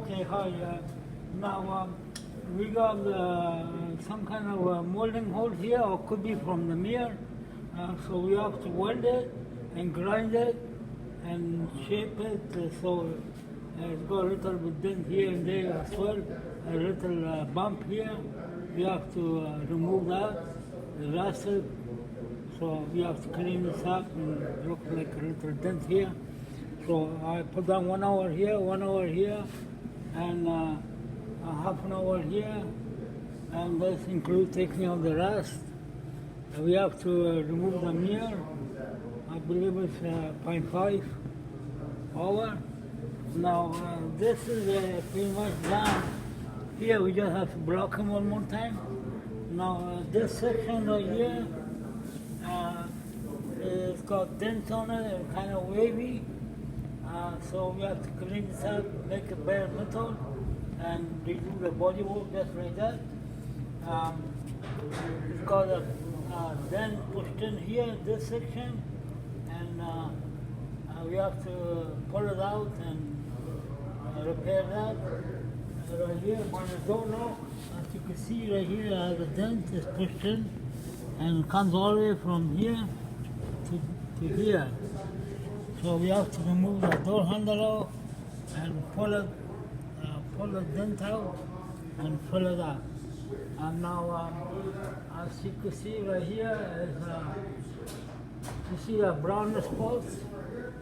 Okay, hi. Now we got some kind of molding hole here, or could be from the mirror. So we have to weld it and grind it and shape it so it's got a little bit dent here and there as well, a little bump here. We have to remove that, the rusted. So we have to clean this up and look like a little dent here. So I put down 1 hour here, 1 hour here, and a half an hour here, and this includes taking out the rust. We have to remove the mirror. I believe it's 0.5 hour. Now this is pretty much done. Here we just have to block them one more time. Now this section right here, it's got dents on it and kind of wavy. So we have to clean this up, make it bare metal, and redo the bodywork just like that. It's got a dent pushed in here, this section, and we have to pull it out and repair that. Right here, by the door lock, as you can see right here, the dent is pushed in, and it comes all the way from here to here. So we have to remove the door handle out and pull the dent out and fill it up. And now, as you can see right here, you see the brown spots.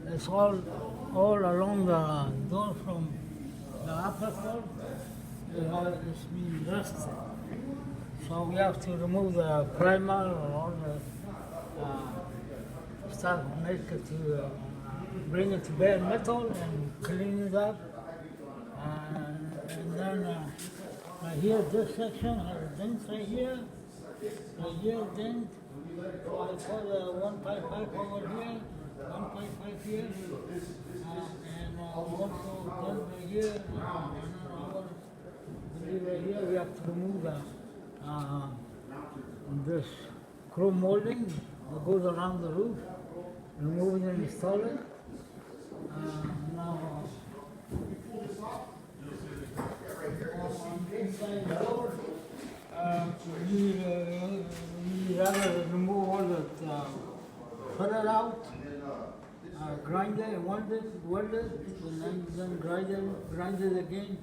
It's all along the door from the upper part. It's been rusted. So we have to remove the primer or all the stuff, make it to bring it to bare metal and clean it up. And then right here, this section has a dent right here dent. So I put 1.5 over here, 1.5 here, and also dent right here. And right here we have to remove this chrome molding that goes around the roof. Remove it and install it. Now, inside the door, we rather remove all that, cut it out, grind it, weld it, and then grind it again,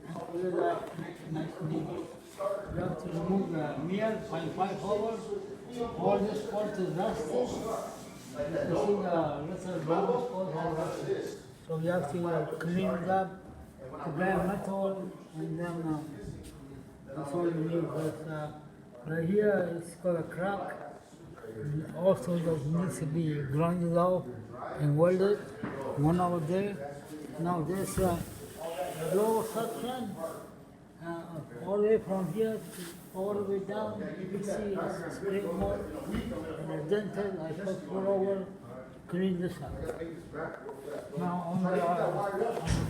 and put it up nice and neat. You have to remove the mirror by 5 hours. All this part is rusted. You see the little brown spots all rusted. So you have to clean it up to bare metal, and then that's all you need. But right here it's got a crack. And also that needs to be grinded out and welded. 1 hour there. Now this lower section, all the way from here to all the way down, you can see it's straight more and a dented. I put 4 hours, clean this up. Now on the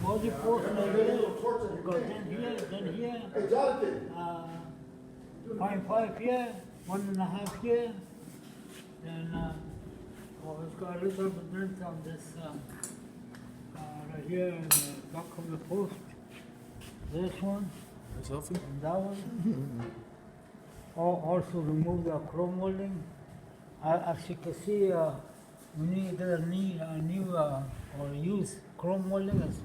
body portion of it, we've got then here, 0.5 here, 1.5 here, and it's got a little bit dent on this right here in the back of the post. This one, and that one. Also remove the chrome molding. As you can see, we need a new or use chrome molding as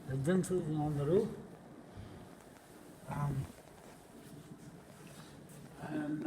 the dentures on the roof. And